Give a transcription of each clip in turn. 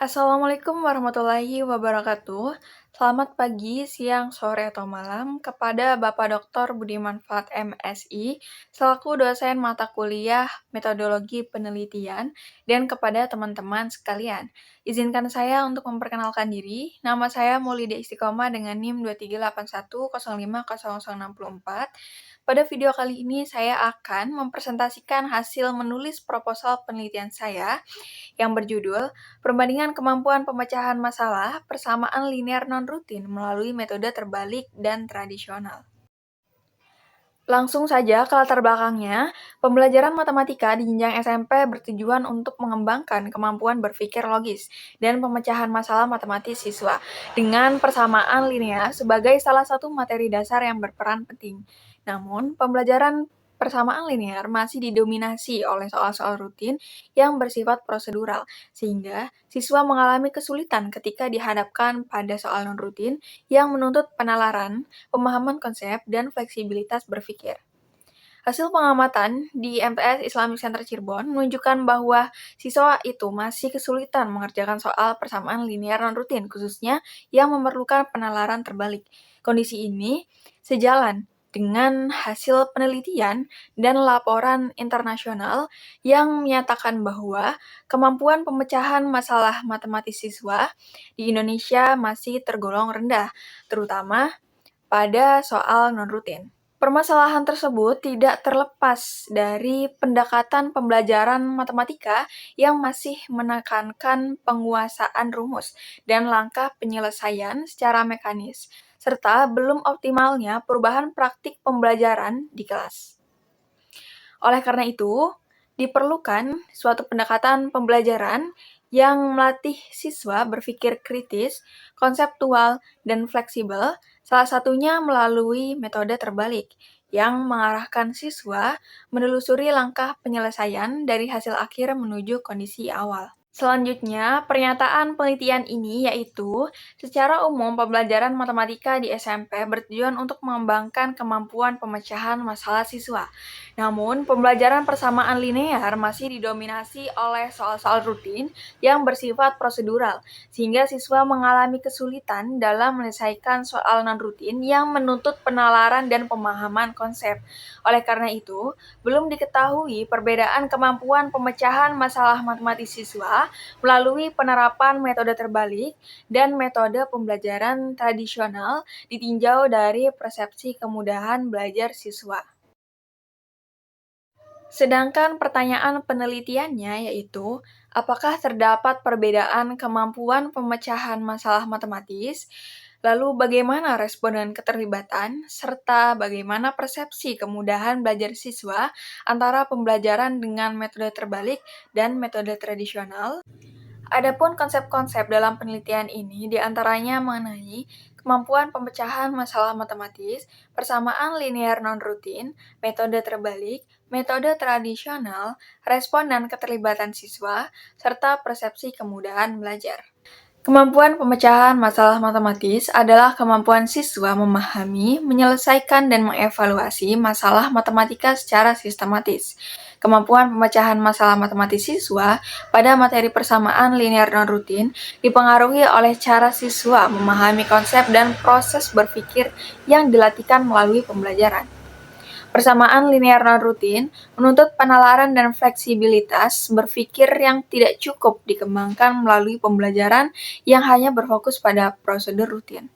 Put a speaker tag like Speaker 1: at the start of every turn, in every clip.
Speaker 1: Assalamualaikum warahmatullahi wabarakatuh. Selamat pagi, siang, sore, atau malam kepada Bapak Dr. Budiman Fuad MSI, selaku dosen mata kuliah Metodologi Penelitian, dan kepada teman-teman sekalian. Izinkan saya untuk memperkenalkan diri. Nama saya Maulida Istiqomah dengan NIM 23810505064. Pada video kali ini saya akan mempresentasikan hasil menulis proposal penelitian saya yang berjudul Perbandingan Kemampuan Pemecahan Masalah Persamaan Linear Non-Rutin melalui Metode Terbalik dan Tradisional. Langsung saja ke latar belakangnya, pembelajaran matematika di jenjang SMP bertujuan untuk mengembangkan kemampuan berpikir logis dan pemecahan masalah matematis siswa dengan persamaan linear sebagai salah satu materi dasar yang berperan penting. Namun, pembelajaran persamaan linear masih didominasi oleh soal-soal rutin yang bersifat prosedural, sehingga siswa mengalami kesulitan ketika dihadapkan pada soal non-rutin yang menuntut penalaran, pemahaman konsep, dan fleksibilitas berpikir. Hasil pengamatan di MTS Islamic Center Cirebon menunjukkan bahwa siswa itu masih kesulitan mengerjakan soal persamaan linear non-rutin, khususnya yang memerlukan penalaran terbalik. Kondisi ini sejalan dengan hasil penelitian dan laporan internasional yang menyatakan bahwa kemampuan pemecahan masalah matematis siswa di Indonesia masih tergolong rendah, terutama pada soal non-rutin. Permasalahan tersebut tidak terlepas dari pendekatan pembelajaran matematika yang masih menekankan penguasaan rumus dan langkah penyelesaian secara mekanis, serta belum optimalnya perubahan praktik pembelajaran di kelas. Oleh karena itu, diperlukan suatu pendekatan pembelajaran yang melatih siswa berpikir kritis, konseptual, dan fleksibel, salah satunya melalui metode terbalik, yang mengarahkan siswa menelusuri langkah penyelesaian dari hasil akhir menuju kondisi awal. Selanjutnya, pernyataan penelitian ini yaitu, secara umum pembelajaran matematika di SMP bertujuan untuk mengembangkan kemampuan pemecahan masalah siswa. Namun, pembelajaran persamaan linear masih didominasi oleh soal-soal rutin yang bersifat prosedural, sehingga siswa mengalami kesulitan dalam menyelesaikan soal non-rutin yang menuntut penalaran dan pemahaman konsep. Oleh karena itu, belum diketahui perbedaan kemampuan pemecahan masalah matematis siswa melalui penerapan metode terbalik dan metode pembelajaran tradisional ditinjau dari persepsi kemudahan belajar siswa. Sedangkan pertanyaan penelitiannya yaitu, apakah terdapat perbedaan kemampuan pemecahan masalah matematis? Lalu bagaimana respon dan keterlibatan, serta bagaimana persepsi kemudahan belajar siswa antara pembelajaran dengan metode terbalik dan metode tradisional? Adapun konsep-konsep dalam penelitian ini diantaranya mengenai kemampuan pemecahan masalah matematis, persamaan linear non-rutin, metode terbalik, metode tradisional, respon dan keterlibatan siswa, serta persepsi kemudahan belajar. Kemampuan pemecahan masalah matematis adalah kemampuan siswa memahami, menyelesaikan, dan mengevaluasi masalah matematika secara sistematis. Kemampuan pemecahan masalah matematis siswa pada materi persamaan linear non-rutin dipengaruhi oleh cara siswa memahami konsep dan proses berpikir yang dilatihkan melalui pembelajaran. Persamaan linear non-rutin menuntut penalaran dan fleksibilitas berpikir yang tidak cukup dikembangkan melalui pembelajaran yang hanya berfokus pada prosedur rutin.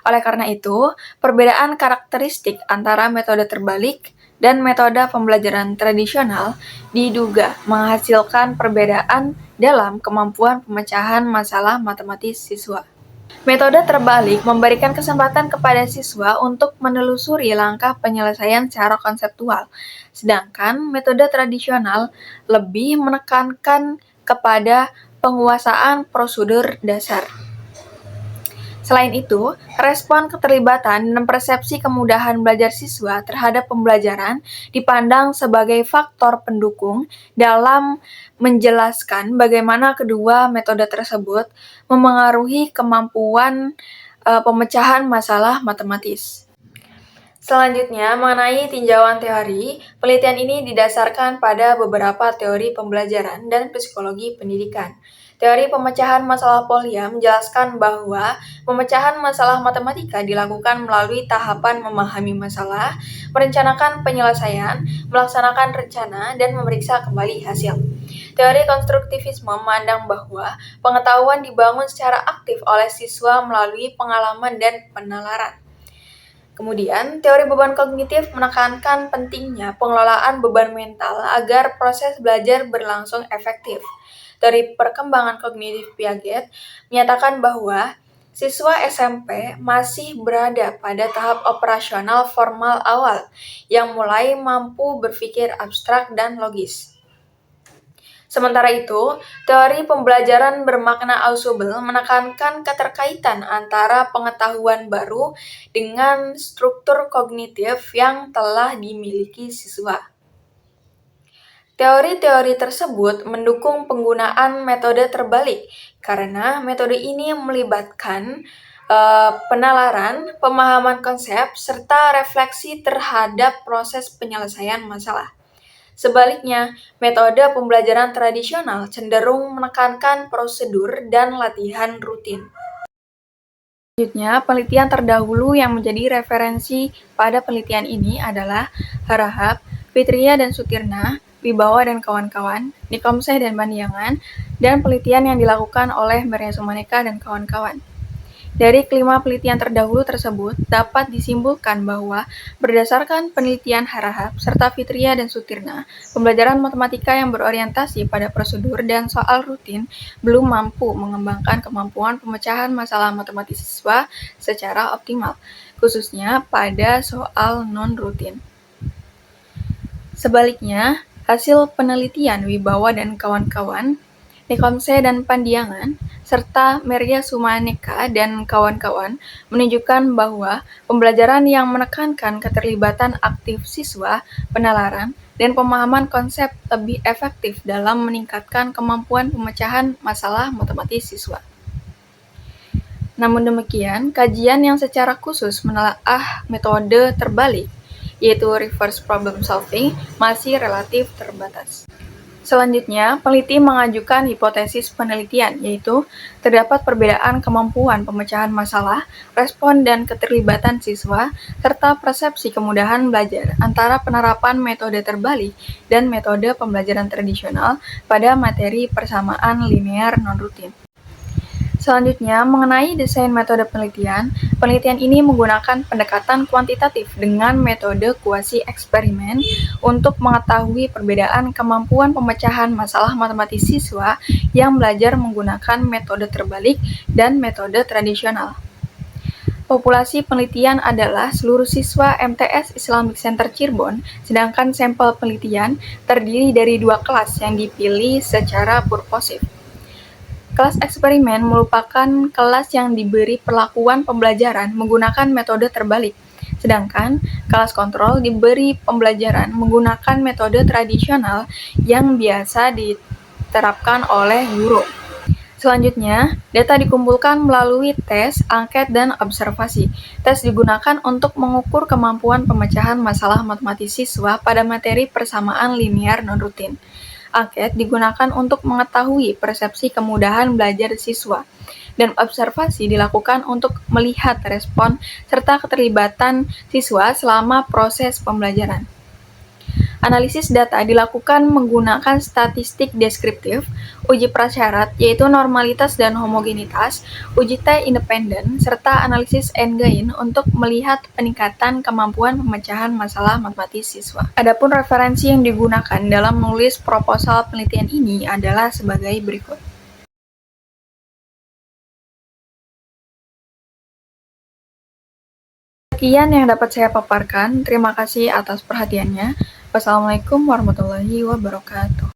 Speaker 1: Oleh karena itu, perbedaan karakteristik antara metode terbalik dan metode pembelajaran tradisional diduga menghasilkan perbedaan dalam kemampuan pemecahan masalah matematis siswa. Metode terbalik memberikan kesempatan kepada siswa untuk menelusuri langkah penyelesaian secara konseptual, sedangkan metode tradisional lebih menekankan kepada penguasaan prosedur dasar. Selain itu, respon keterlibatan dan persepsi kemudahan belajar siswa terhadap pembelajaran dipandang sebagai faktor pendukung dalam menjelaskan bagaimana kedua metode tersebut memengaruhi kemampuan pemecahan masalah matematis. Selanjutnya, mengenai tinjauan teori, penelitian ini didasarkan pada beberapa teori pembelajaran dan psikologi pendidikan. Teori pemecahan masalah Polya menjelaskan bahwa pemecahan masalah matematika dilakukan melalui tahapan memahami masalah, merencanakan penyelesaian, melaksanakan rencana, dan memeriksa kembali hasil. Teori konstruktivisme memandang bahwa pengetahuan dibangun secara aktif oleh siswa melalui pengalaman dan penalaran. Kemudian, teori beban kognitif menekankan pentingnya pengelolaan beban mental agar proses belajar berlangsung efektif. Teori perkembangan kognitif Piaget menyatakan bahwa siswa SMP masih berada pada tahap operasional formal awal yang mulai mampu berpikir abstrak dan logis. Sementara itu, teori pembelajaran bermakna Ausubel menekankan keterkaitan antara pengetahuan baru dengan struktur kognitif yang telah dimiliki siswa. Teori-teori tersebut mendukung penggunaan metode terbalik karena metode ini melibatkan penalaran, pemahaman konsep, serta refleksi terhadap proses penyelesaian masalah. Sebaliknya, metode pembelajaran tradisional cenderung menekankan prosedur dan latihan rutin. Selanjutnya, penelitian terdahulu yang menjadi referensi pada penelitian ini adalah Harahap, Fitria dan Sutirna, Wibawa dan kawan-kawan, Nikomseh dan Bandiangan, dan penelitian yang dilakukan oleh Maria Sumaneka dan kawan-kawan. Dari kelima penelitian terdahulu tersebut, dapat disimpulkan bahwa berdasarkan penelitian Harahap serta Fitria dan Sutirna, pembelajaran matematika yang berorientasi pada prosedur dan soal rutin belum mampu mengembangkan kemampuan pemecahan masalah matematis siswa secara optimal, khususnya pada soal non-rutin. Sebaliknya, hasil penelitian Wibawa dan kawan-kawan, Nikomseh dan Pandiangan, serta Maria Sumaneka dan kawan-kawan menunjukkan bahwa pembelajaran yang menekankan keterlibatan aktif siswa, penalaran, dan pemahaman konsep lebih efektif dalam meningkatkan kemampuan pemecahan masalah matematis siswa. Namun demikian, kajian yang secara khusus menelaah metode terbalik, yaitu reverse problem solving, masih relatif terbatas. Selanjutnya, peneliti mengajukan hipotesis penelitian, yaitu terdapat perbedaan kemampuan pemecahan masalah, respon dan keterlibatan siswa, serta persepsi kemudahan belajar antara penerapan metode terbalik dan metode pembelajaran tradisional pada materi persamaan linear non-rutin. Selanjutnya, mengenai desain metode penelitian, penelitian ini menggunakan pendekatan kuantitatif dengan metode kuasi-eksperimen untuk mengetahui perbedaan kemampuan pemecahan masalah matematis siswa yang belajar menggunakan metode terbalik dan metode tradisional. Populasi penelitian adalah seluruh siswa MTS Islamic Center Cirebon, sedangkan sampel penelitian terdiri dari 2 kelas yang dipilih secara purposif. Kelas eksperimen merupakan kelas yang diberi perlakuan pembelajaran menggunakan metode terbalik, sedangkan kelas kontrol diberi pembelajaran menggunakan metode tradisional yang biasa diterapkan oleh guru. Selanjutnya, data dikumpulkan melalui tes, angket, dan observasi. Tes digunakan untuk mengukur kemampuan pemecahan masalah matematis siswa pada materi persamaan linear non-rutin. Angket digunakan untuk mengetahui persepsi kemudahan belajar siswa, dan observasi dilakukan untuk melihat respon serta keterlibatan siswa selama proses pembelajaran. Analisis data dilakukan menggunakan statistik deskriptif, uji prasyarat yaitu normalitas dan homogenitas, uji T independen, serta analisis endgain untuk melihat peningkatan kemampuan pemecahan masalah matematis siswa. Adapun referensi yang digunakan dalam menulis proposal penelitian ini adalah sebagai berikut. Sekian yang dapat saya paparkan. Terima kasih atas perhatiannya. Wassalamualaikum warahmatullahi wabarakatuh.